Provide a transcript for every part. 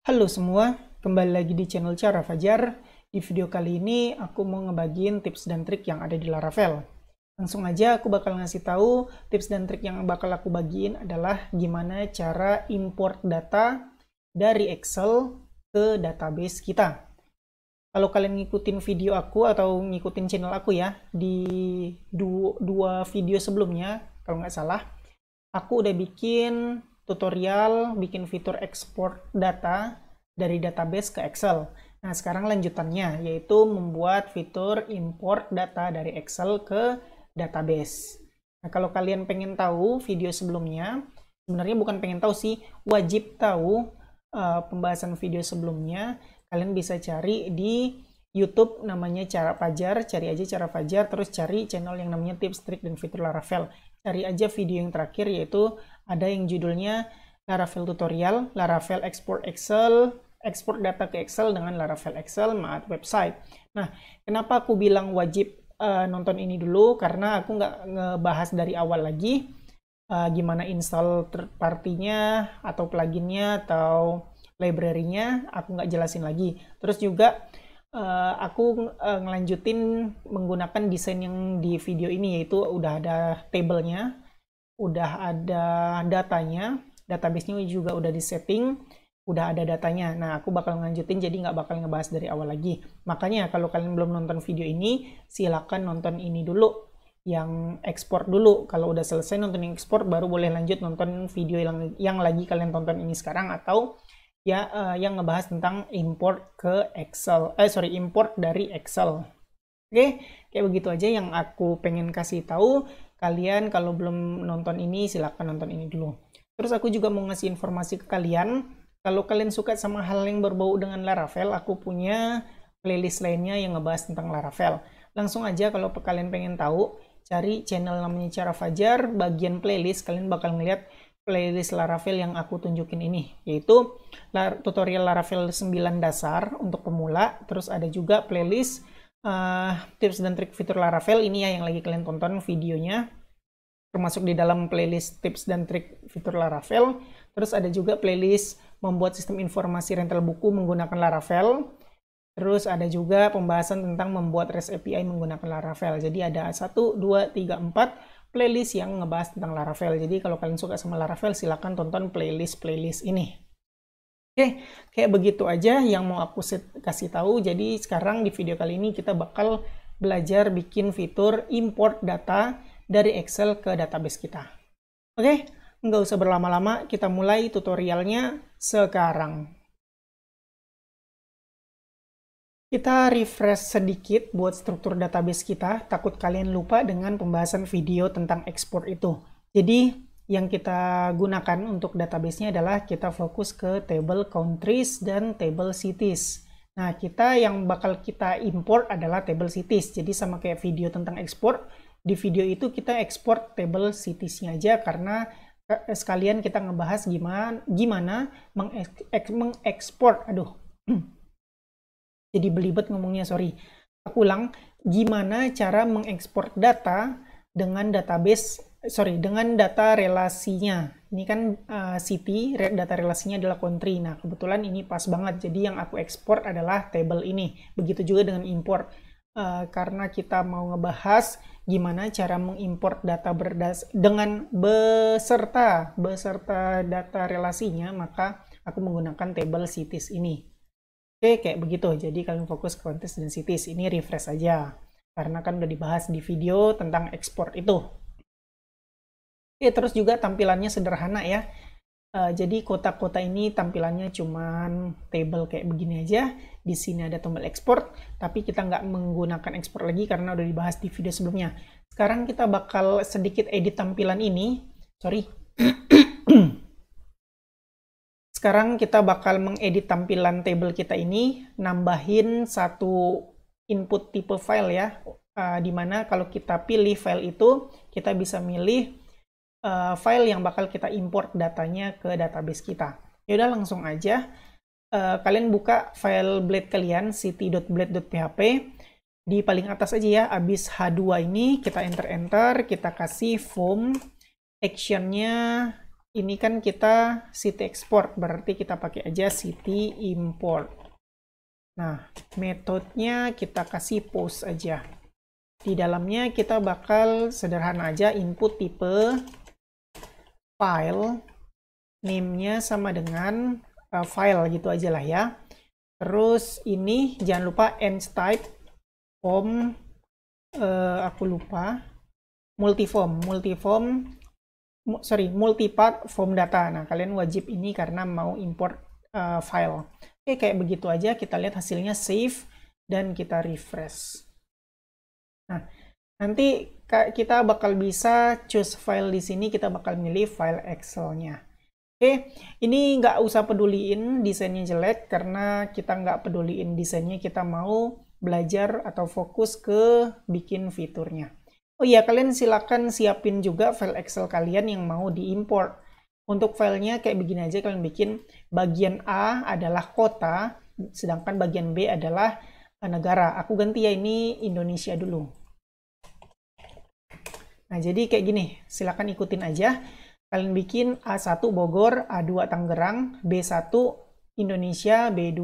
Halo semua, kembali lagi di channel Cara Fajar. Di video kali ini aku mau ngebagiin tips dan trik yang ada di Laravel. Langsung aja aku bakal ngasih tahu tips dan trik yang bakal aku bagiin adalah gimana cara import data dari Excel ke database kita. Kalau kalian ngikutin video aku atau ngikutin channel aku ya, di dua video sebelumnya, kalau nggak salah, aku udah bikin tutorial bikin fitur export data dari database ke Excel. Nah, sekarang lanjutannya yaitu membuat fitur import data dari Excel ke database. Nah, kalau kalian pengen tahu video sebelumnya, sebenarnya bukan pengen tahu sih, wajib tahu pembahasan video sebelumnya, kalian bisa cari di YouTube namanya Cara Fajar, cari aja Cara Fajar, terus cari channel yang namanya Tips, Trik, dan Fitur Laravel. Cari aja video yang terakhir, yaitu ada yang judulnya Laravel Tutorial, Laravel Export Excel, Export Data ke Excel dengan Laravel Excel Maat Website. Nah, kenapa aku bilang wajib nonton ini dulu? Karena aku nggak ngebahas dari awal lagi gimana install third party-nya, atau pluginnya, atau library-nya, aku nggak jelasin lagi. Terus juga aku ngelanjutin menggunakan desain yang di video ini, yaitu udah ada tabelnya, udah ada datanya, database-nya juga udah disetting, udah ada datanya. Nah, aku bakal ngelanjutin, jadi nggak bakal ngebahas dari awal lagi. Makanya kalau kalian belum nonton video ini, silakan nonton ini dulu, yang ekspor dulu. Kalau udah selesai nonton yang ekspor, baru boleh lanjut nonton video yang lagi kalian tonton ini sekarang, atau ya yang ngebahas tentang import ke Excel, import dari Excel. Oke, kayak begitu aja yang aku pengen kasih tahu kalian. Kalau belum nonton ini, silahkan nonton ini dulu. Terus aku juga mau ngasih informasi ke kalian, kalau kalian suka sama hal yang berbau dengan Laravel, aku punya playlist lainnya yang ngebahas tentang Laravel. Langsung aja kalau kalian pengen tahu, cari channel namanya Cara Fajar, bagian playlist, kalian bakal ngeliat playlist Laravel yang aku tunjukin ini, yaitu tutorial Laravel 9 dasar untuk pemula. Terus ada juga playlist tips dan trik fitur Laravel, ini ya yang lagi kalian tonton videonya, termasuk di dalam playlist tips dan trik fitur Laravel. Terus ada juga playlist membuat sistem informasi rental buku menggunakan Laravel. Terus ada juga pembahasan tentang membuat REST API menggunakan Laravel. Jadi ada 1, 2, 3, 4 playlist yang ngebahas tentang Laravel. Jadi kalau kalian suka sama Laravel, silahkan tonton playlist ini. Oke, kayak begitu aja yang mau aku kasih tahu. Jadi sekarang di video kali ini kita bakal belajar bikin fitur import data dari Excel ke database kita. Oke, nggak usah berlama-lama, kita mulai tutorialnya sekarang. Kita refresh sedikit buat struktur database kita, takut kalian lupa dengan pembahasan video tentang ekspor itu. Jadi, yang kita gunakan untuk database-nya adalah kita fokus ke table countries dan table cities. Nah, yang bakal kita import adalah table cities. Jadi, sama kayak video tentang ekspor, di video itu kita ekspor table cities-nya aja, karena sekalian kita ngebahas gimana mengekspor, jadi belibet ngomongnya, sorry. Aku ulang, gimana cara mengekspor data dengan dengan data relasinya. Ini kan city, data relasinya adalah country. Nah, kebetulan ini pas banget. Jadi yang aku ekspor adalah table ini. Begitu juga dengan import. Karena kita mau ngebahas gimana cara mengimport data dengan beserta data relasinya, maka aku menggunakan table cities ini. Oke, kayak begitu. Jadi kalian fokus ke countries dan cities. Ini refresh aja, karena kan udah dibahas di video tentang ekspor itu. Oke, terus juga tampilannya sederhana ya. Jadi kotak-kotak ini tampilannya cuman table kayak begini aja. Di sini ada tombol ekspor, tapi kita nggak menggunakan ekspor lagi karena udah dibahas di video sebelumnya. Sekarang kita bakal sedikit edit tampilan ini. Sorry. Sekarang kita bakal mengedit tampilan table kita ini, nambahin satu input tipe file ya, dimana kalau kita pilih file itu, kita bisa milih file yang bakal kita import datanya ke database kita. Yaudah, langsung aja. Kalian buka file blade kalian, city.blade.php, di paling atas aja ya, abis H2 ini, kita enter, kita kasih form, actionnya ini kan kita city export, berarti kita pakai aja city import. Nah, metodenya kita kasih post aja. Di dalamnya kita bakal sederhana aja input tipe file, name-nya sama dengan file gitu aja lah ya. Terus ini jangan lupa env type form, aku lupa, multipart form data. Nah, kalian wajib ini karena mau import file. Oke, kayak begitu aja. Kita lihat hasilnya, save dan kita refresh. Nah, nanti kita bakal bisa choose file di sini. Kita bakal milih file Excel-nya. Oke, ini nggak usah peduliin desainnya jelek karena kita nggak peduliin desainnya. Kita mau belajar atau fokus ke bikin fiturnya. Oh iya, kalian silakan siapin juga file Excel kalian yang mau diimport. Untuk filenya kayak begini aja, kalian bikin bagian A adalah kota, sedangkan bagian B adalah negara. Aku ganti ya, ini Indonesia dulu. Nah, jadi kayak gini, silakan ikutin aja. Kalian bikin A1 Bogor, A2 Tangerang, B1 Indonesia, B2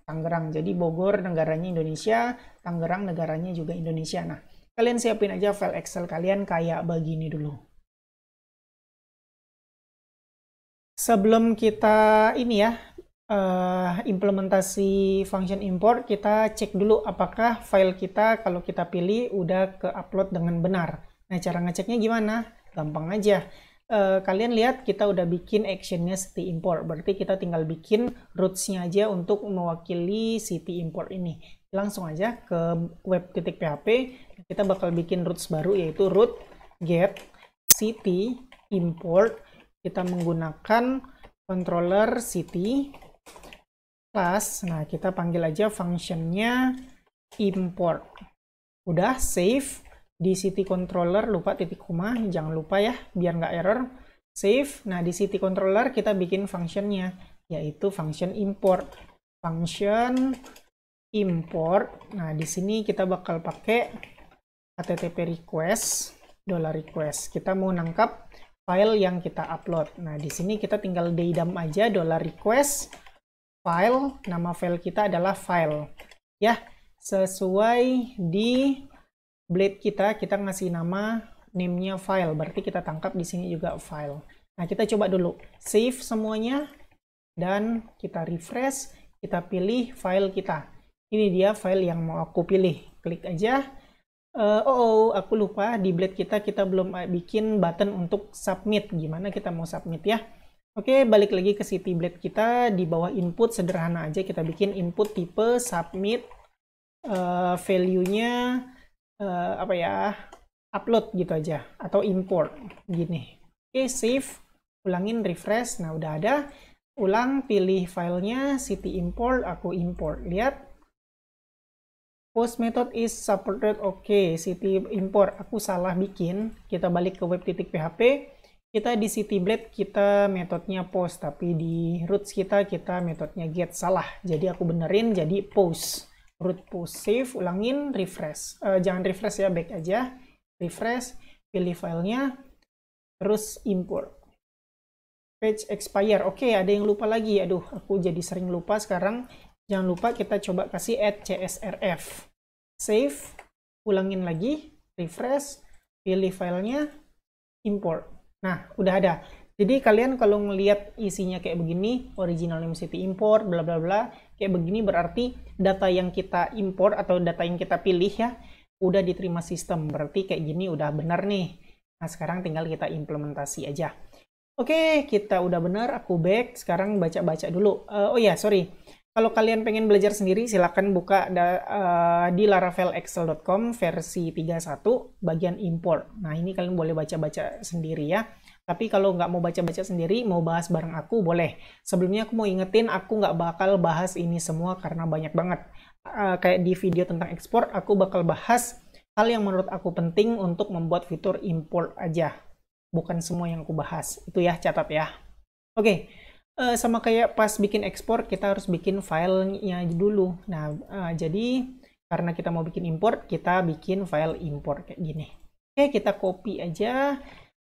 Tangerang. Jadi Bogor negaranya Indonesia, Tangerang negaranya juga Indonesia. Nah, kalian siapin aja file Excel kalian kayak begini dulu. Sebelum kita ini ya, implementasi function import, kita cek dulu apakah file kita kalau kita pilih udah ke-upload dengan benar. Nah, cara ngeceknya gimana? Gampang aja. Kalian lihat kita udah bikin actionnya city import, berarti kita tinggal bikin roots-nya aja untuk mewakili city import ini. Langsung aja ke web.php, kita bakal bikin roots baru yaitu root get city import. Kita menggunakan controller city class. Nah, kita panggil aja functionnya import. Udah save di city controller, lupa titik koma, jangan lupa ya biar nggak error. Save. Nah, di city controller kita bikin functionnya yaitu function import. Function import. Nah, di sini kita bakal pakai http request $request. Kita mau nangkap file yang kita upload. Nah, di sini kita tinggal dedam aja $request file, nama file kita adalah file. Ya, sesuai di blade kita ngasih nama name-nya file, berarti kita tangkap di sini juga file. Nah, kita coba dulu save semuanya dan kita refresh, kita pilih file kita. Ini dia file yang mau aku pilih. Klik aja. Aku lupa di blade kita belum bikin button untuk submit. Gimana kita mau submit ya? Oke, balik lagi ke city blade kita. Di bawah input sederhana aja kita bikin input tipe submit, value-nya apa ya, upload gitu aja atau import gini. Oke, save, ulangin, refresh. Nah, udah ada. Ulang, pilih filenya city import, aku import. Lihat, post method is supported. Oke, city import aku salah bikin. Kita balik ke web.php. Kita di city blade kita metodenya post, tapi di roots kita metodenya get. Salah. Jadi aku benerin jadi post. Root post, save, ulangin, refresh. Jangan refresh ya, back aja. Refresh, pilih filenya, terus import. Page expire. Oke, ada yang lupa lagi. Aduh, aku jadi sering lupa sekarang. Jangan lupa kita coba kasih add CSRF. Save, ulangin lagi, refresh, pilih filenya, import. Nah, udah ada. Jadi kalian kalau ngelihat isinya kayak begini, original name city import, bla bla bla, kayak begini berarti data yang kita import atau data yang kita pilih ya, udah diterima sistem. Berarti kayak gini udah benar nih. Nah, sekarang tinggal kita implementasi aja. Oke, kita udah benar, aku back. Sekarang baca-baca dulu. Oh ya, sorry. Kalau kalian pengen belajar sendiri, silahkan buka di laravelexcel.com versi 31, bagian import. Nah, ini kalian boleh baca-baca sendiri ya. Tapi kalau nggak mau baca-baca sendiri, mau bahas bareng aku, boleh. Sebelumnya aku mau ingetin, aku nggak bakal bahas ini semua karena banyak banget. Kayak di video tentang ekspor, aku bakal bahas hal yang menurut aku penting untuk membuat fitur import aja. Bukan semua yang aku bahas. Itu ya, catat ya. Oke. Sama kayak pas bikin ekspor, kita harus bikin filenya dulu. Nah, jadi karena kita mau bikin import, kita bikin file import kayak gini. Oke, kita copy aja.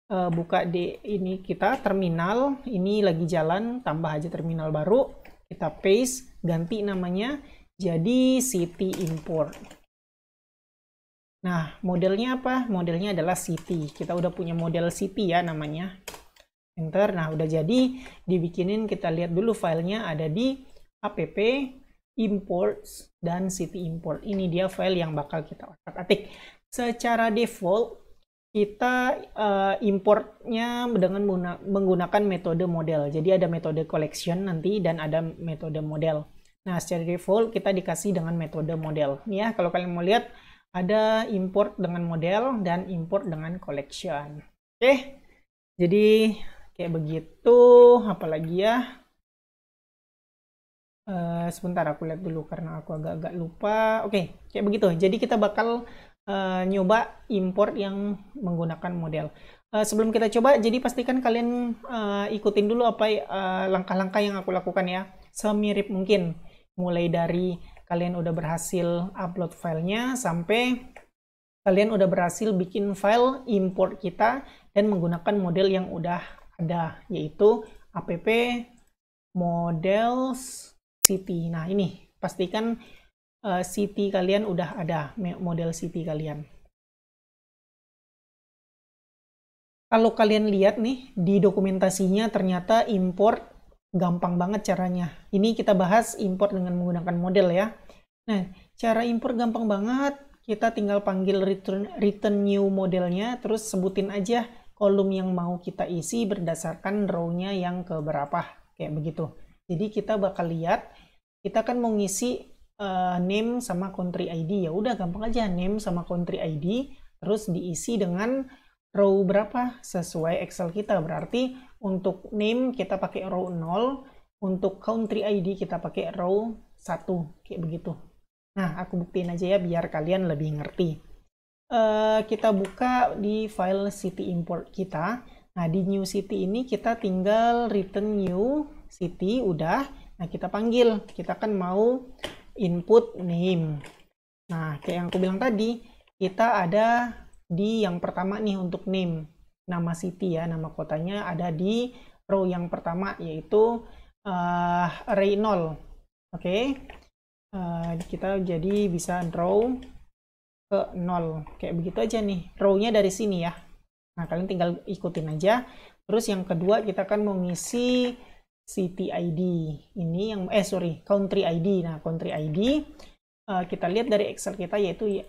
buka di ini kita terminal, ini lagi jalan, tambah aja terminal baru, kita paste, ganti namanya jadi City Import. Nah, modelnya apa? Modelnya adalah City. Kita udah punya model City ya namanya. Enter. Nah, udah jadi dibikinin. Kita lihat dulu filenya ada di app imports dan City Import. Ini dia file yang bakal kita otak-atik. Secara default kita importnya dengan menggunakan metode model. Jadi ada metode collection nanti dan ada metode model. Nah, secara default kita dikasih dengan metode model. Nih ya, kalau kalian mau lihat ada import dengan model dan import dengan collection. Oke, jadi kayak begitu. Apalagi ya? Sebentar aku lihat dulu karena aku agak-agak lupa. Oke, kayak begitu. Jadi kita bakal nyoba import yang menggunakan model. Sebelum kita coba, jadi pastikan kalian ikutin dulu apa langkah-langkah yang aku lakukan ya. Semirip mungkin. Mulai dari kalian udah berhasil upload filenya sampai kalian udah berhasil bikin file import kita dan menggunakan model yang udah ada, yaitu app models City. Nah, ini pastikan City kalian udah ada, model City kalian. Kalau kalian lihat nih di dokumentasinya ternyata import gampang banget caranya. Ini kita bahas import dengan menggunakan model ya. Nah, cara import gampang banget. Kita tinggal panggil return new modelnya, terus sebutin aja kolom yang mau kita isi berdasarkan row-nya yang keberapa. Kayak begitu. Jadi kita bakal lihat, kita kan mau ngisi name sama country ID. Ya udah gampang aja, name sama country ID, terus diisi dengan row berapa sesuai Excel kita. Berarti untuk name kita pakai row 0, untuk country ID kita pakai row 1, kayak begitu. Nah, aku buktiin aja ya biar kalian lebih ngerti. Kita buka di file City Import kita. Nah, di new city ini kita tinggal return new city, udah. Nah, kita panggil, kita kan mau input name. Nah, kayak yang aku bilang tadi, kita ada di yang pertama nih untuk name, nama city ya, nama kotanya ada di row yang pertama, yaitu array 0. Oke. Kita jadi bisa draw ke 0. Kayak begitu aja nih. Row-nya dari sini ya. Nah, kalian tinggal ikutin aja. Terus yang kedua kita kan mau ngisi city ID. Ini yang country ID. Nah, country ID kita lihat dari Excel kita yaitu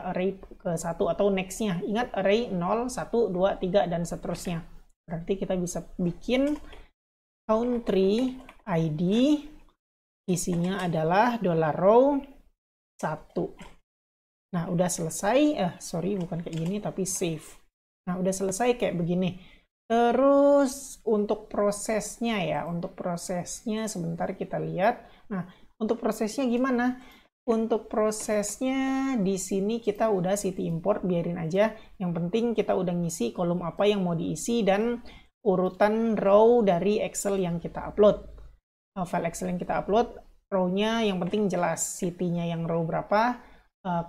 array ke-1 atau next-nya. Ingat array 0, 1, 2, 3 dan seterusnya. Berarti kita bisa bikin country ID, isinya adalah $row 1. Nah, udah selesai. Bukan kayak gini tapi save. Nah, udah selesai kayak begini. Terus untuk prosesnya ya, untuk prosesnya sebentar kita lihat. Nah, untuk prosesnya gimana? Untuk prosesnya di sini kita udah city import, biarin aja. Yang penting kita udah ngisi kolom apa yang mau diisi dan urutan row dari Excel yang kita upload. File Excel yang kita upload, row-nya yang penting jelas, city-nya yang row berapa,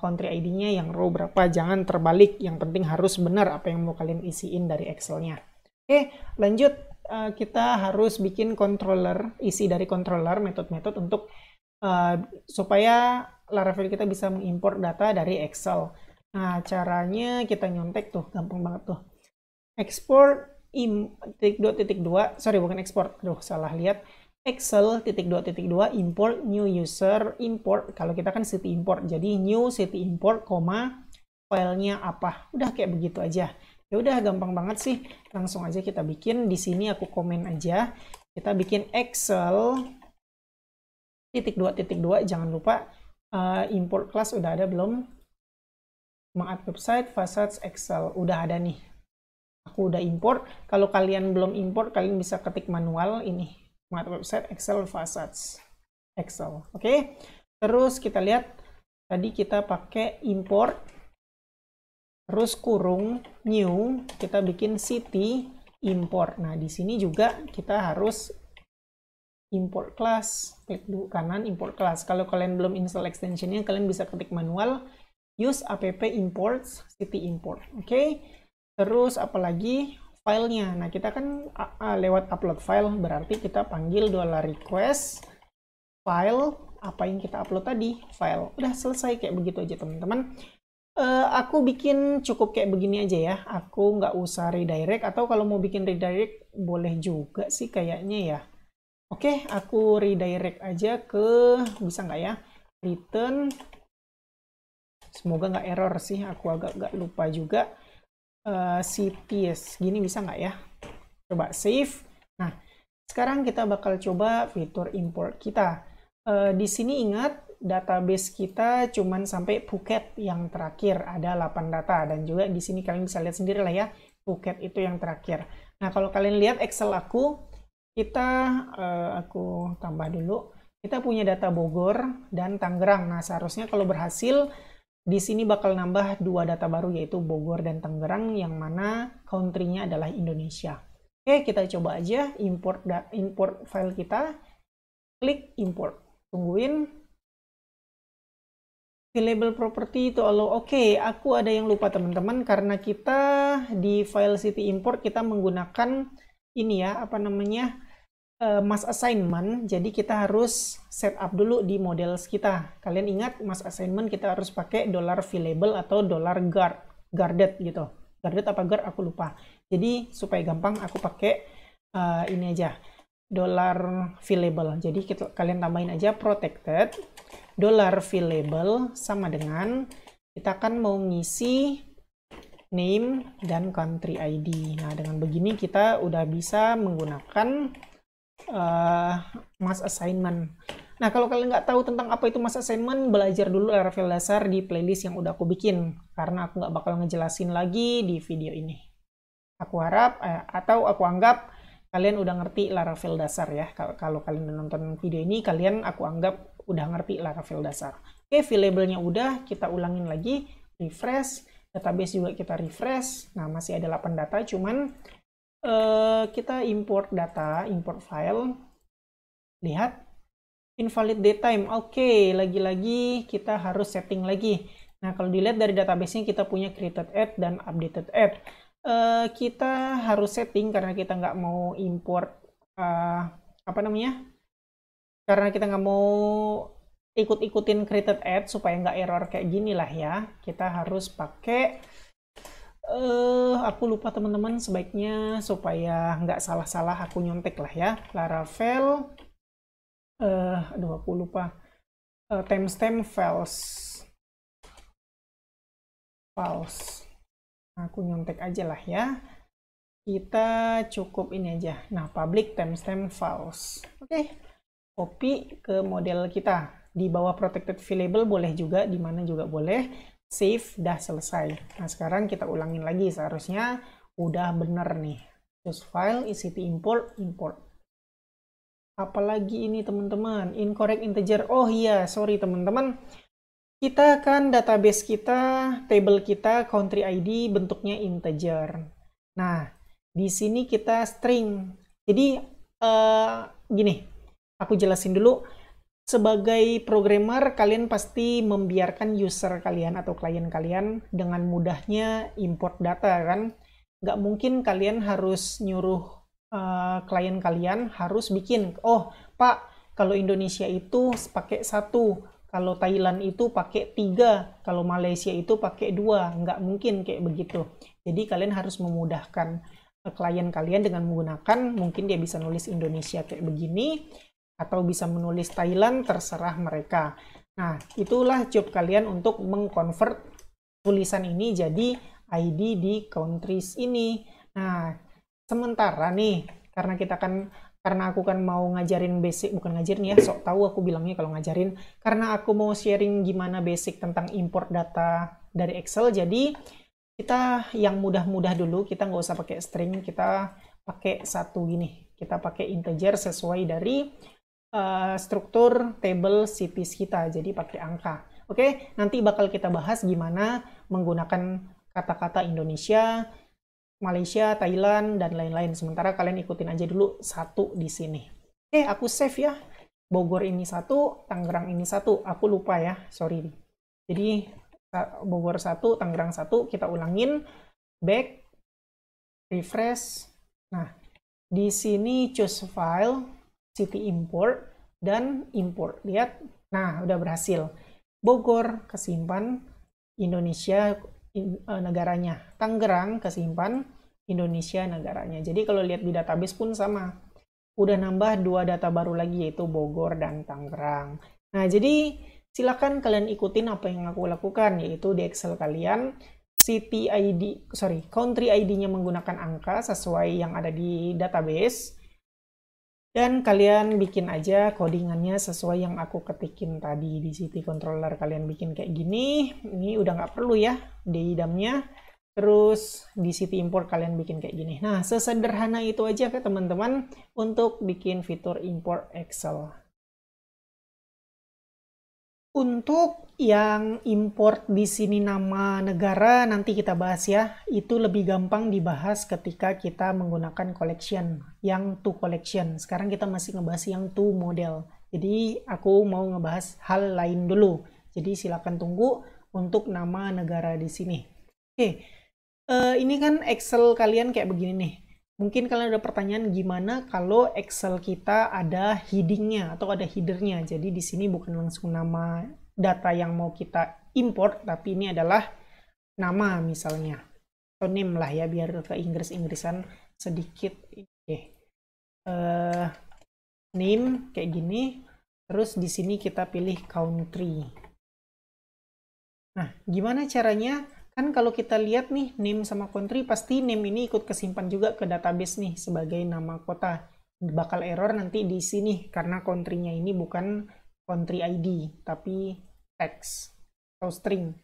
country ID-nya yang row berapa, jangan terbalik. Yang penting harus benar apa yang mau kalian isiin dari Excel-nya. Oke, lanjut. Kita harus bikin controller, isi dari controller, metode-metode untuk supaya Laravel kita bisa mengimport data dari Excel. Nah, caranya kita nyontek tuh, gampang banget tuh. Export bukan export, salah lihat. Excel -2.2 import new user import. Kalau kita kan city import, jadi new city import, filenya apa. Udah kayak begitu aja. Ya udah gampang banget sih. Langsung aja kita bikin. Di sini aku komen aja. Kita bikin Excel -2.2, jangan lupa import class udah ada belum? Mengadd website, facades, Excel udah ada nih. Aku udah import. Kalau kalian belum import, kalian bisa ketik manual ini. Mengadd website, Excel, facades, Excel. Oke. Terus kita lihat tadi kita pakai import, terus kurung new, kita bikin city import. Nah, di sini juga kita harus import class, klik dulu kanan import class. Kalau kalian belum install extensionnya, kalian bisa ketik manual, use app imports city import. Oke. Terus apalagi filenya. Nah, kita kan lewat upload file, berarti kita panggil $request file, apa yang kita upload tadi, file. Udah selesai, kayak begitu aja teman-teman. Aku bikin cukup kayak begini aja ya. Aku nggak usah redirect, atau kalau mau bikin redirect boleh juga sih kayaknya ya. Oke, aku redirect aja ke, bisa nggak ya, return. Semoga nggak error sih, aku agak nggak lupa juga. CTS, gini bisa nggak ya? Coba save. Nah, sekarang kita bakal coba fitur import kita. Di sini ingat, database kita cuman sampai Phuket yang terakhir, ada 8 data, dan juga di sini kalian bisa lihat sendiri lah ya, Phuket itu yang terakhir. Nah, kalau kalian lihat Excel aku tambah dulu, kita punya data Bogor dan Tangerang. Nah, seharusnya kalau berhasil di sini bakal nambah 2 data baru, yaitu Bogor dan Tangerang, yang mana country-nya adalah Indonesia. Oke, kita coba aja import file kita, klik import. Tungguin. Available property to allow. Oke, aku ada yang lupa teman-teman, karena kita di file city import kita menggunakan ini ya, apa namanya, mass assignment. Jadi kita harus setup dulu di models kita. Kalian ingat mass assignment kita harus pakai $available atau $guarded gitu. Guarded apa guard aku lupa. Jadi supaya gampang aku pakai ini aja, $available. Jadi kalian tambahin aja protected $available sama dengan kita kan mau ngisi name dan country ID. Nah, dengan begini kita udah bisa menggunakan mass assignment. Nah, kalau kalian nggak tahu tentang apa itu mass assignment, belajar dulu Laravel dasar di playlist yang udah aku bikin, karena aku nggak bakal ngejelasin lagi di video ini. Aku harap, atau aku anggap kalian udah ngerti Laravel dasar ya. Kalau kalian udah nonton video ini, aku anggap udah ngerti Laravel dasar. Oke, available-nya udah, kita ulangin lagi, refresh, database juga kita refresh. Nah, masih ada 8 data, cuman kita import data, import file. Lihat, invalid datetime. Oke, lagi-lagi kita harus setting lagi. Nah, kalau dilihat dari database-nya kita punya created add dan updated add. Kita harus setting karena kita nggak mau import, apa namanya? Karena kita nggak mau ikut-ikutin created add supaya nggak error kayak gini lah ya. Kita harus pakai, aku lupa teman-teman, sebaiknya supaya nggak salah-salah aku nyontek lah ya. Laravel, aduh aku lupa, timestamp false. Aku nyontek aja lah ya. Kita cukup ini aja. Nah, public timestamp false. Oke, copy ke model kita. Di bawah protected available boleh juga, di mana juga boleh. Save, dah selesai. Nah, sekarang kita ulangin lagi. Seharusnya udah bener nih. Choose file, city import, import. Apalagi ini teman-teman, incorrect integer. Oh iya, sorry teman-teman. Kita kan database kita, table kita, country ID bentuknya integer. Nah, di sini kita string. Jadi, gini, aku jelasin dulu. Sebagai programmer, kalian pasti membiarkan user kalian atau klien kalian dengan mudahnya import data, kan? Nggak mungkin kalian harus nyuruh klien kalian harus bikin, oh, Pak, kalau Indonesia itu pakai 1, kalau Thailand itu pakai 3, kalau Malaysia itu pakai 2. Nggak mungkin kayak begitu. Jadi kalian harus memudahkan klien kalian dengan menggunakan, mungkin dia bisa nulis Indonesia kayak begini, atau bisa menulis Thailand, terserah mereka. Nah, itulah job kalian untuk mengkonvert tulisan ini jadi ID di countries ini. Nah, sementara nih, karena aku kan mau ngajarin basic, bukan ngajarin ya, sok tahu aku bilangnya kalau ngajarin, karena aku mau sharing gimana basic tentang import data dari Excel, jadi kita yang mudah-mudah dulu, kita nggak usah pakai string, kita pakai 1 gini, kita pakai integer sesuai dari struktur table cities kita, jadi pakai angka. Oke, nanti bakal kita bahas gimana menggunakan kata-kata Indonesia, Malaysia, Thailand, dan lain-lain. Sementara kalian ikutin aja dulu 1 di sini. Oke, aku save ya. Bogor ini 1, Tangerang ini 1. Aku lupa ya, sorry. Jadi Bogor 1, Tangerang 1, kita ulangin, back, refresh. Nah, di sini choose file, city import, dan import. Lihat, nah udah berhasil. Bogor kesimpan, Indonesia negaranya. Tangerang kesimpan, Indonesia negaranya. Jadi kalau lihat di database pun sama. Udah nambah 2 data baru lagi, yaitu Bogor dan Tangerang. Nah, jadi silakan kalian ikutin apa yang aku lakukan, yaitu di Excel kalian country ID-nya menggunakan angka sesuai yang ada di database, dan kalian bikin aja codingannya sesuai yang aku ketikin tadi di city controller. Kalian bikin kayak gini, ini udah nggak perlu ya di idamnya. Terus di city import kalian bikin kayak gini. Nah, sesederhana itu aja ke teman-teman untuk bikin fitur import Excel. Untuk yang import di sini nama negara nanti kita bahas ya. Itu lebih gampang dibahas ketika kita menggunakan collection, yang to collection. Sekarang kita masih ngebahas yang to model. Jadi aku mau ngebahas hal lain dulu. Jadi silakan tunggu untuk nama negara di sini. Oke, ini kan Excel kalian kayak begini nih. Mungkin kalian ada pertanyaan gimana kalau Excel kita ada headingnya atau ada headernya. Jadi di sini bukan langsung nama data yang mau kita import, tapi ini adalah nama misalnya. Atau name lah ya, biar ke Inggris-Inggrisan sedikit. Oke. Name kayak gini. Terus di sini kita pilih country. Nah, gimana caranya? Kan kalau kita lihat nih, name sama country, pasti name ini ikut kesimpan juga ke database nih sebagai nama kota. Bakal error nanti di sini, karena country-nya ini bukan country ID, tapi text atau string.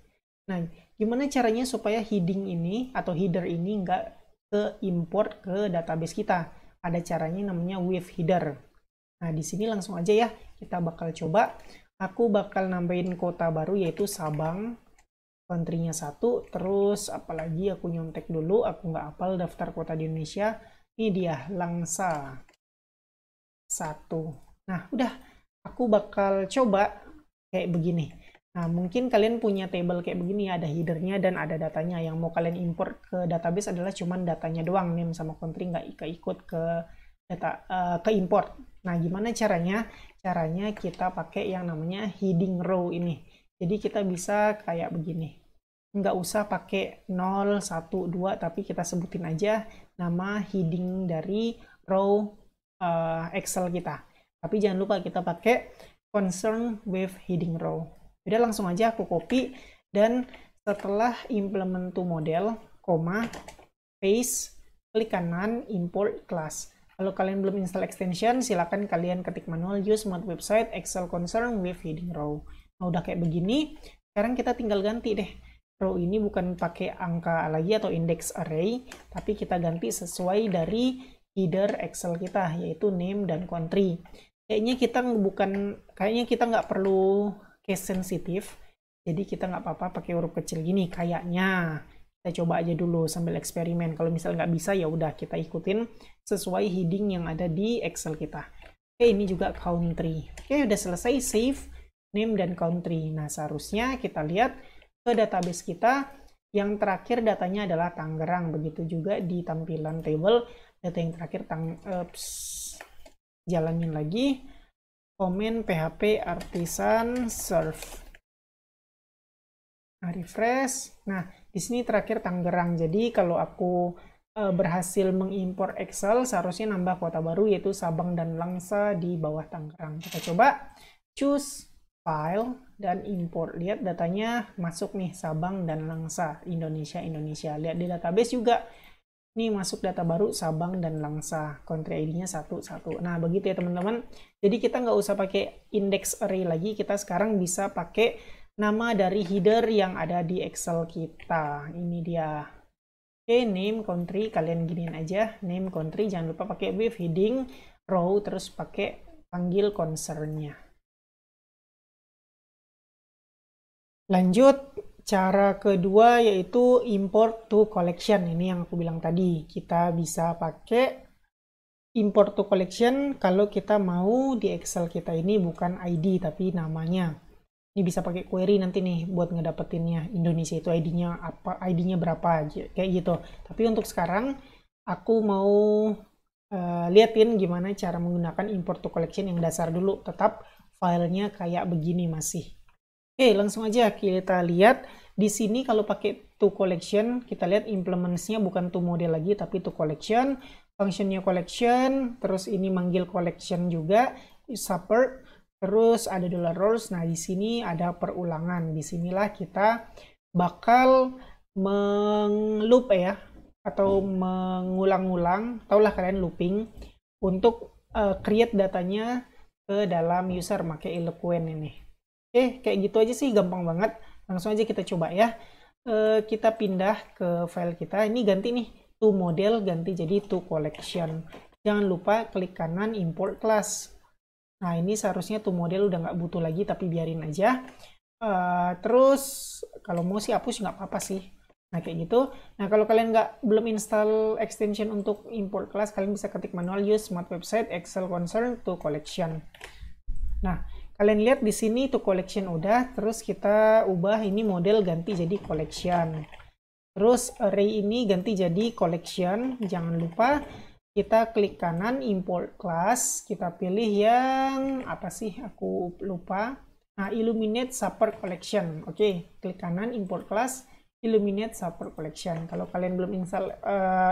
Nah, gimana caranya supaya heading ini atau header ini nggak ke import ke database kita? Ada caranya namanya with header. Nah, di sini langsung aja ya, kita bakal coba. Aku bakal nambahin kota baru yaitu Sabang. Country-nya 1, terus apalagi aku nyontek dulu, aku nggak hafal daftar kota di Indonesia. Ini dia, Langsa 1. Nah, udah, aku bakal coba kayak begini. Nah, mungkin kalian punya table kayak begini, ada headernya dan ada datanya. Yang mau kalian import ke database adalah cuman datanya doang, name sama country nggak ikut ke data ke import. Nah, gimana caranya? Caranya kita pakai yang namanya heading row ini. Jadi kita bisa kayak begini. Nggak usah pakai 0, 1, 2, tapi kita sebutin aja nama heading dari row Excel kita. Tapi jangan lupa kita pakai concern with heading row. Udah langsung aja aku copy, dan setelah implement to model, paste, klik kanan, import class. Kalau kalian belum install extension, silakan kalian ketik manual use mod website Excel concern with heading row. Nah, udah kayak begini, sekarang kita tinggal ganti deh. Row ini bukan pakai angka lagi atau index array, tapi kita ganti sesuai dari header Excel kita, yaitu name dan country. Kayaknya kita nggak perlu case sensitif, jadi kita nggak apa-apa pakai huruf kecil gini. Kayaknya kita coba aja dulu sambil eksperimen. Kalau misalnya nggak bisa, ya udah kita ikutin sesuai heading yang ada di Excel kita. Oke, ini juga country. Oke, udah selesai, save name dan country. Nah, seharusnya kita lihat ke database kita, yang terakhir datanya adalah Tangerang. Begitu juga di tampilan table, data yang terakhir jalanin lagi, komen php artisan serve. Nah, refresh. Nah, di sini terakhir Tangerang. Jadi kalau aku berhasil mengimpor Excel, seharusnya nambah kota baru yaitu Sabang dan Langsa di bawah Tangerang. Kita coba choose file dan import. Lihat datanya masuk nih, Sabang dan Langsa, Indonesia. Lihat di database juga nih masuk data baru Sabang dan Langsa, country ID-nya 11. Nah, begitu ya teman-teman. Jadi kita nggak usah pakai index array lagi, kita sekarang bisa pakai nama dari header yang ada di Excel kita. Ini dia. Oke, name, country, kalian giniin aja, name, country, jangan lupa pakai with heading row, terus pakai panggil concern-nya. Lanjut, cara kedua yaitu import to collection. Ini yang aku bilang tadi. Kita bisa pakai import to collection kalau kita mau di Excel kita ini bukan ID tapi namanya. Ini bisa pakai query nanti nih buat ngedapetinnya. Indonesia itu ID-nya apa, ID-nya berapa, kayak gitu. Tapi untuk sekarang aku mau liatin gimana cara menggunakan import to collection yang dasar dulu. Tetap filenya kayak begini masih. Oke, langsung aja kita lihat di sini kalau pakai to collection, kita lihat implements-nya bukan to model lagi tapi to collection, functionnya collection, terus ini manggil collection juga, support, terus ada $roles. Nah, di sini ada perulangan. Di sinilah kita bakal meng-loop ya, atau mengulang-ulang, taulah kalian looping, untuk create datanya ke dalam user pakai Eloquent ini. Oke, kayak gitu aja sih, gampang banget. Langsung aja kita coba ya. Kita pindah ke file kita. Ini ganti nih, to model ganti jadi to collection. Jangan lupa klik kanan import class. Nah, ini seharusnya to model udah nggak butuh lagi, tapi biarin aja. Terus, kalau mau sih hapus nggak apa-apa sih. Nah, kayak gitu. Nah, kalau kalian belum install extension untuk import class, kalian bisa ketik manual use smart website Excel concern to collection. Nah, kalian lihat di sini to collection udah, terus kita ubah ini model ganti jadi collection. Terus array ini ganti jadi collection. Jangan lupa kita klik kanan import class, kita pilih yang apa sih? Aku lupa. Nah, illuminate support collection. Oke, klik kanan import class, illuminate support collection. Kalau kalian belum install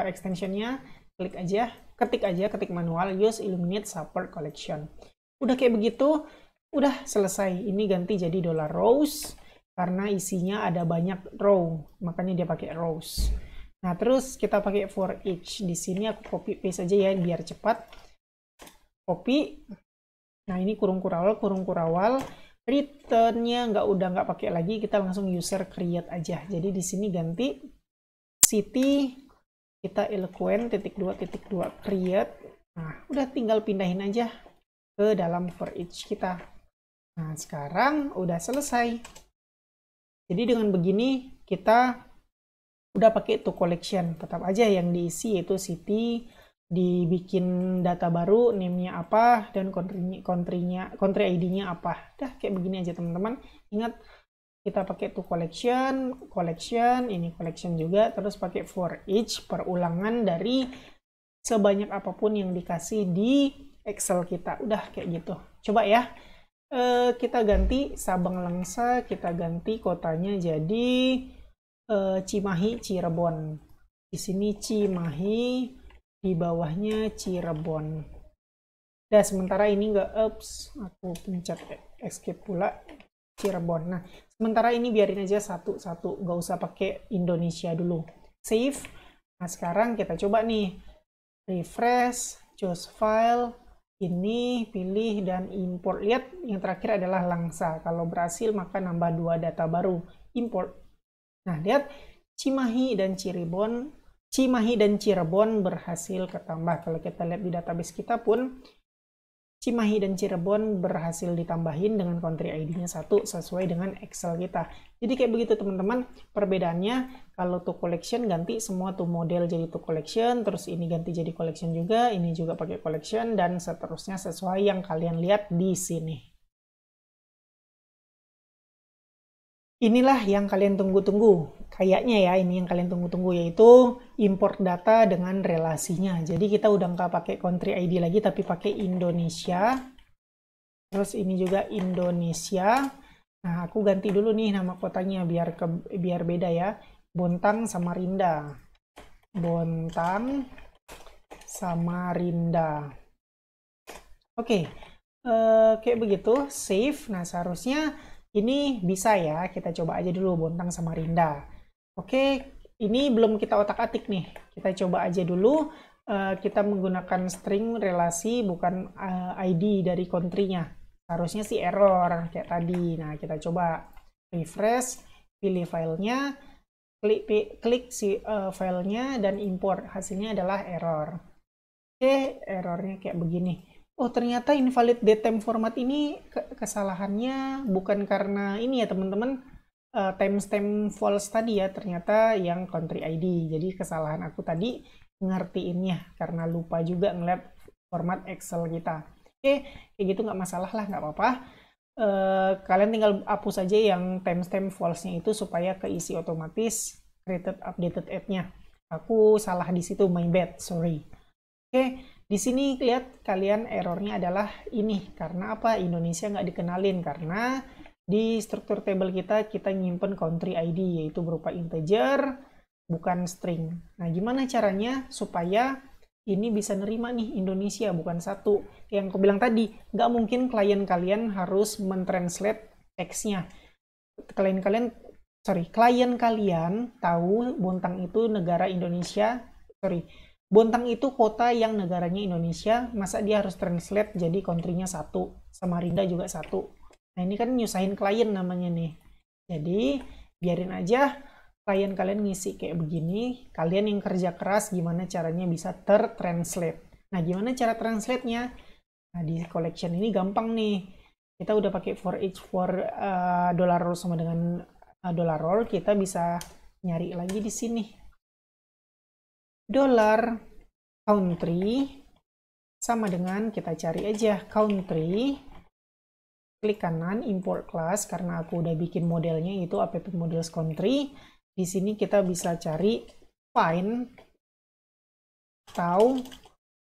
extensionnya, ketik manual use illuminate support collection. Udah kayak begitu, udah selesai. Ini ganti jadi $rows karena isinya ada banyak row, makanya dia pakai rows. Nah, terus kita pakai for each. Di sini aku copy paste aja ya biar cepat. Copy. Nah, ini kurung kurawal. Return-nya udah nggak pakai lagi, kita langsung user create aja. Jadi di sini ganti city, kita Eloquent .2.2 create. Nah, udah tinggal pindahin aja ke dalam for each kita. Nah, sekarang udah selesai. Jadi dengan begini kita udah pakai to collection. Tetap aja yang diisi yaitu city, dibikin data baru, name-nya apa, dan country ID-nya apa. Dah kayak begini aja teman-teman. Ingat, kita pakai to collection, ini collection juga, terus pakai for each, perulangan dari sebanyak apapun yang dikasih di Excel kita. Udah kayak gitu. Coba ya. Kita ganti Sabang Langsa, kita ganti kotanya jadi Cimahi, Cirebon. Di sini Cimahi, di bawahnya Cirebon. Dan sementara ini aku pencet escape pula, Cirebon. Nah, sementara ini biarin aja satu-satu, nggak usah pakai Indonesia dulu. Save. Nah, sekarang kita coba nih, refresh, choose file, ini pilih dan import. Lihat, yang terakhir adalah Langsa. Kalau berhasil maka nambah 2 data baru, import. Nah, lihat Cimahi dan Cirebon berhasil ketambah. Kalau kita lihat di database kita pun Cimahi dan Cirebon berhasil ditambahin dengan country ID-nya 1 sesuai dengan Excel kita. Jadi kayak begitu teman-teman perbedaannya. Kalau to collection ganti semua to model jadi to collection, terus ini ganti jadi collection juga, ini juga pakai collection, dan seterusnya sesuai yang kalian lihat di sini. Inilah yang kalian tunggu-tunggu. Kayaknya ya ini yang kalian tunggu-tunggu, yaitu import data dengan relasinya. Jadi kita udah nggak pakai country ID lagi, tapi pakai Indonesia. Terus ini juga Indonesia. Nah, aku ganti dulu nih nama kotanya biar beda ya. Bontang, Samarinda. Bontang, Samarinda. Oke, kayak begitu. Save. Nah, seharusnya ini bisa ya, kita coba aja dulu Bontang Samarinda. Oke, ini belum kita otak-atik nih. Kita coba aja dulu, kita menggunakan string relasi bukan ID dari country-nya. Harusnya sih error kayak tadi. Nah, kita coba refresh, pilih filenya, klik si filenya dan import. Hasilnya adalah error. Oke, errornya kayak begini. Oh, ternyata invalid datetime format ini kesalahannya bukan karena ini ya teman-teman, timestamp false tadi ya, ternyata yang country ID. Jadi kesalahan aku tadi ngertiinnya karena lupa juga ngeliat format Excel kita. Oke, kayak gitu nggak masalah lah, nggak apa-apa. Kalian tinggal hapus aja yang timestamp false-nya itu supaya keisi otomatis created updated add-nya. Aku salah di situ, my bad, sorry. Oke, di sini lihat kalian errornya adalah ini. Karena apa? Indonesia nggak dikenalin. Karena di struktur table kita nyimpen country ID, yaitu berupa integer, bukan string. Nah, gimana caranya supaya ini bisa nerima nih Indonesia, bukan satu. Yang aku bilang tadi, nggak mungkin klien kalian harus mentranslate teksnya. Klien kalian tahu Bontang itu negara Indonesia, Bontang itu kota yang negaranya Indonesia, masa dia harus translate jadi country-nya satu, Samarinda juga satu. Nah, ini kan nyusahin klien namanya nih. Jadi, biarin aja klien kalian ngisi kayak begini, kalian yang kerja keras gimana caranya bisa tertranslate. Nah, gimana cara translate-nya? Nah, di collection ini gampang nih. Kita udah pakai for each for dollar roll sama dengan dollar roll, kita bisa nyari lagi di sini. Dollar country sama dengan kita cari aja country, klik kanan import class karena aku udah bikin modelnya itu app models country. Di sini kita bisa cari find atau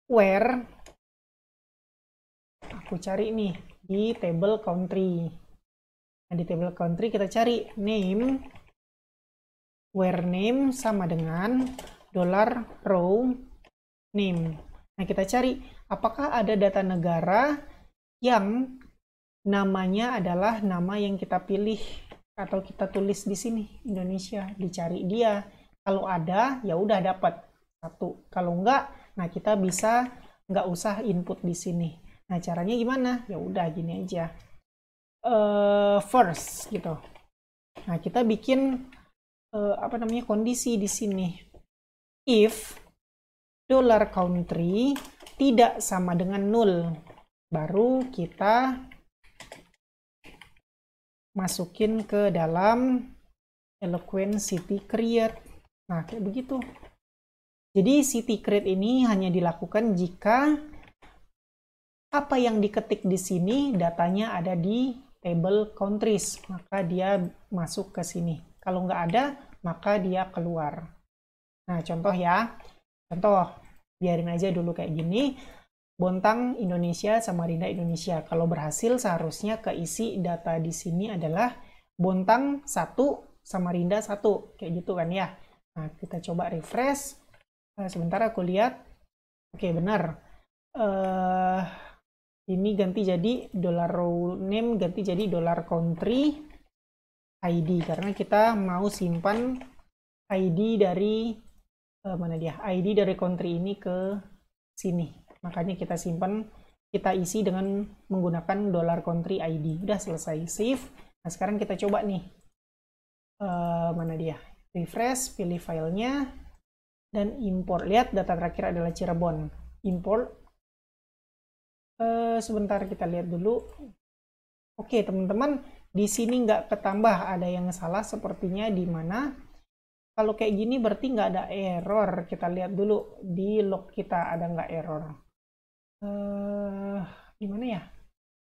where. Aku cari nih di table country. Nah, di table country kita cari name, where name sama dengan dollar row name. Nah, kita cari apakah ada data negara yang namanya adalah nama yang kita pilih atau kita tulis di sini, Indonesia. Dicari dia. Kalau ada, ya udah dapat satu. Kalau enggak, nah kita bisa nggak usah input di sini. Nah, caranya gimana? Ya udah gini aja. First gitu. Nah, kita bikin kondisi di sini. If dollar country tidak sama dengan 0, baru kita masukin ke dalam Eloquent City Create. Nah, kayak begitu. Jadi City Create ini hanya dilakukan jika apa yang diketik di sini datanya ada di table countries, maka dia masuk ke sini. Kalau nggak ada, maka dia keluar. Nah, contoh ya. Contoh, biarin aja dulu kayak gini. Bontang Indonesia, Samarinda Indonesia. Kalau berhasil seharusnya keisi data di sini adalah Bontang 1, Samarinda 1. Kayak gitu kan ya. Nah, kita coba refresh. Sebentar aku lihat. Oke, benar. Ini ganti jadi dollar row name, ganti jadi dollar country ID. Karena kita mau simpan ID dari, mana dia? ID dari country ini ke sini. Makanya kita simpan, kita isi dengan menggunakan dollar country ID. Udah selesai, save. Nah, sekarang kita coba nih. Mana dia? Refresh, pilih filenya, dan import. Lihat data terakhir adalah Cirebon. Import. Sebentar kita lihat dulu. Oke, teman-teman, di sini nggak ketambah. Ada yang salah sepertinya di mana. Kalau kayak gini berarti nggak ada error. Kita lihat dulu di log kita ada nggak error. Gimana ya?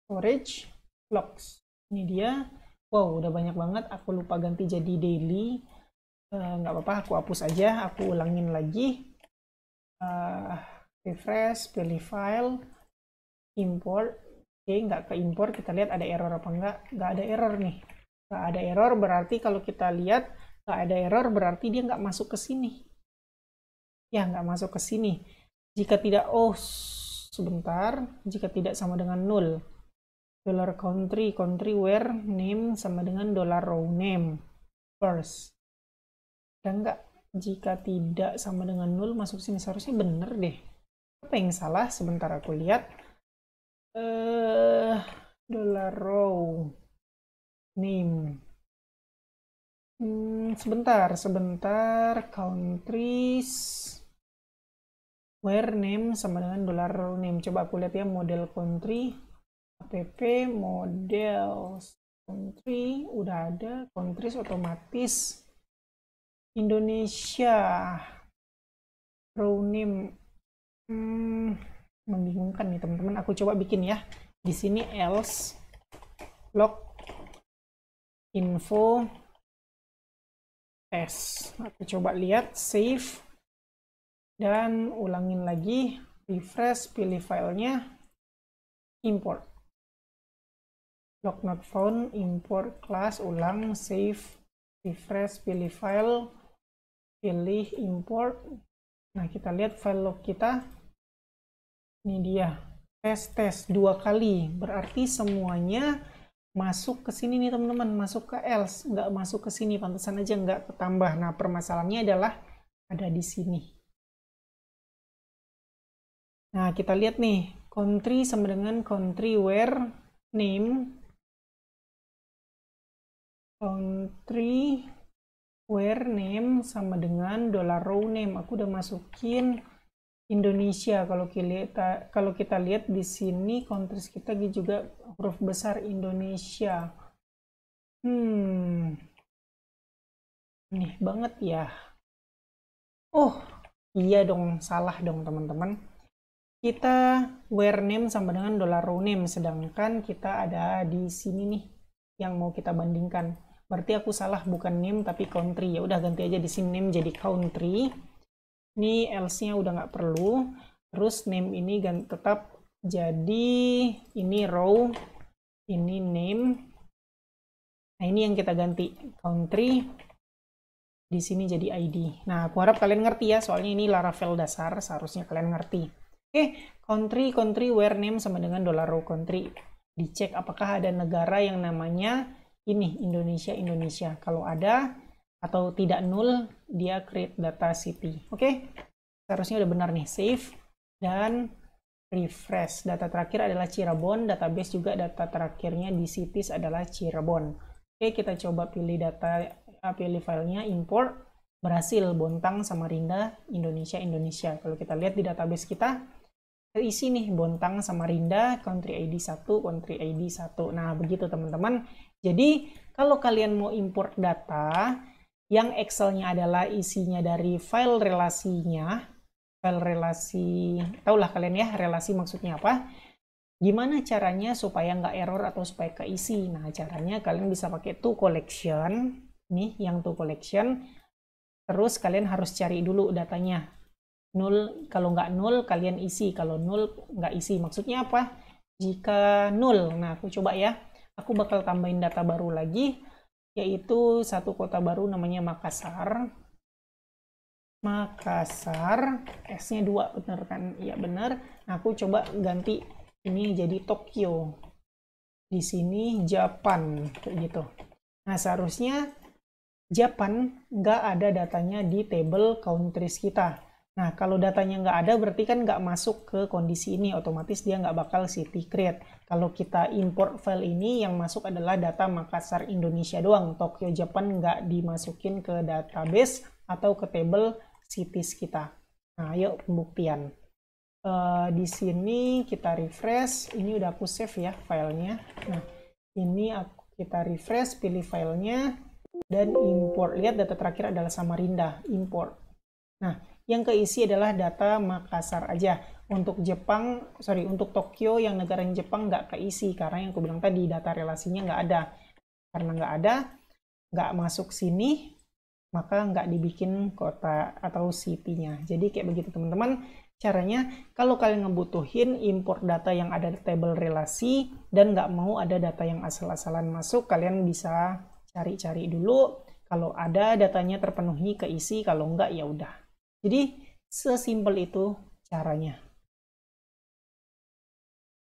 Storage, logs. Ini dia. Wow, udah banyak banget. Aku lupa ganti jadi daily. Nggak apa-apa, aku hapus aja. Aku ulangin lagi. Refresh, pilih file, import. Oke, nggak ke import. Kita lihat ada error apa nggak. Nggak ada error nih. Nggak ada error berarti kalau kita lihat nggak ada error berarti dia nggak masuk ke sini. Ya, nggak masuk ke sini. Jika tidak, sebentar, jika tidak sama dengan 0. Dollar country where name sama dengan dollar row name. First. Dan nggak, jika tidak sama dengan 0 masuk sini. Seharusnya bener deh. Apa yang salah? Sebentar aku lihat. Dollar row name. Sebentar. Countries where name sama dengan dollar name. Coba aku lihat ya, model country, app model country, udah ada, countries otomatis, Indonesia, row name, membingungkan nih teman-teman. Aku coba bikin ya. Di sini else, log, info, test. Aku coba lihat, save. Dan ulangin lagi, refresh, pilih filenya, import. Log not found, import class, ulang, save, refresh, pilih file, pilih import. Nah, kita lihat file log kita. Ini dia, tes 2 kali. Berarti semuanya masuk ke sini nih teman-teman, masuk ke else, nggak masuk ke sini, pantesan aja nggak ketambah. Nah, permasalahannya adalah ada di sini. Nah, kita lihat nih, country sama dengan country where name, country where name sama dengan $row name. Aku udah masukin Indonesia. Kalau kita lihat di sini countries kita juga huruf besar Indonesia. Aneh banget ya. Oh, iya dong, salah dong teman-teman. Kita where name sama dengan $row name, sedangkan kita ada di sini nih yang mau kita bandingkan. Berarti aku salah, bukan name tapi country. Ya udah ganti aja di sini name jadi country. Ini else-nya udah nggak perlu. Terus name ini tetap jadi ini row, ini name. Nah, ini yang kita ganti, country. Di sini jadi ID. Nah, aku harap kalian ngerti ya, soalnya ini Laravel dasar, seharusnya kalian ngerti. Oke, country where name sama dengan $row country. Dicek apakah ada negara yang namanya ini, Indonesia. Kalau ada, atau tidak null, dia create data city. Oke, seharusnya udah benar nih. Save dan refresh. Data terakhir adalah Cirebon, database juga data terakhirnya di cities adalah Cirebon. Oke, kita coba pilih filenya, import. Berhasil, Bontang, Samarinda, Indonesia. Kalau kita lihat di database kita, terisi nih, Bontang, Samarinda, country ID 1, country ID 1. Nah, begitu teman-teman. Jadi, kalau kalian mau import data, yang Excel-nya adalah isinya dari file relasinya, file relasi, tahulah kalian ya, relasi maksudnya apa. Gimana caranya supaya nggak error atau supaya keisi? Nah, caranya kalian bisa pakai toCollection, nih yang toCollection, terus kalian harus cari dulu datanya. Null, kalau nggak null, kalian isi, kalau null, nggak isi. Maksudnya apa? Jika null, nah aku coba ya, aku bakal tambahin data baru lagi, yaitu satu kota baru namanya Makassar. S-nya 2, bener kan? Iya bener. Nah, aku coba ganti ini jadi Tokyo. Di sini Japan, kayak gitu. Nah, seharusnya Japan nggak ada datanya di table countries kita. Nah, kalau datanya nggak ada, berarti kan nggak masuk ke kondisi ini. Otomatis dia nggak bakal city create. Kalau kita import file ini, yang masuk adalah data Makassar Indonesia doang. Tokyo Japan nggak dimasukin ke database atau ke table cities kita. Nah, yuk pembuktian. Di sini kita refresh. Ini udah aku save ya filenya. Nah, ini kita refresh, pilih filenya, dan import. Lihat data terakhir adalah Samarinda, import. Nah, yang keisi adalah data Makassar aja. Untuk untuk Tokyo yang negara Jepang nggak keisi, karena yang aku bilang tadi data relasinya nggak ada. Karena nggak ada, nggak masuk sini, maka nggak dibikin kota atau city-nya. Jadi kayak begitu teman-teman. Caranya, kalau kalian ngebutuhin import data yang ada di table relasi, dan nggak mau ada data yang asal-asalan masuk, kalian bisa cari-cari dulu. Kalau ada datanya terpenuhi, keisi. Kalau nggak, ya udah. Jadi, sesimpel itu caranya.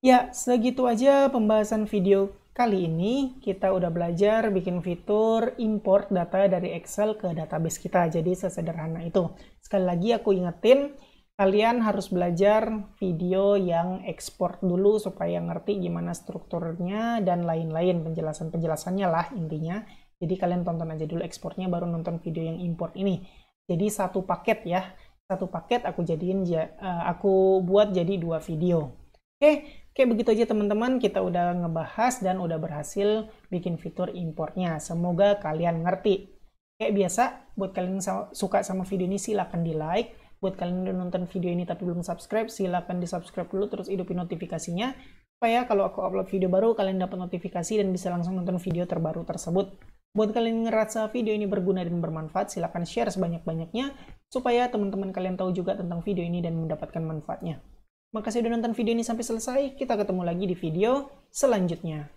Ya, segitu aja pembahasan video kali ini. Kita udah belajar bikin fitur import data dari Excel ke database kita. Jadi, sesederhana itu. Sekali lagi aku ingetin, kalian harus belajar video yang ekspor dulu supaya ngerti gimana strukturnya dan lain-lain. Penjelasan-penjelasannya lah intinya. Jadi, kalian tonton aja dulu ekspornya, baru nonton video yang import ini. Jadi satu paket ya, satu paket aku buat jadi 2 video. Oke, kayak begitu aja teman-teman, kita udah ngebahas dan udah berhasil bikin fitur importnya. Semoga kalian ngerti. Kayak biasa, buat kalian yang suka sama video ini silahkan di like. Buat kalian yang nonton video ini tapi belum subscribe, silahkan di subscribe dulu, terus hidupin notifikasinya. Supaya kalau aku upload video baru, kalian dapat notifikasi dan bisa langsung nonton video terbaru tersebut. Buat kalian yang ngerasa video ini berguna dan bermanfaat, silahkan share sebanyak-banyaknya. supaya teman-teman kalian tahu juga tentang video ini dan mendapatkan manfaatnya. Makasih udah nonton video ini sampai selesai, kita ketemu lagi di video selanjutnya.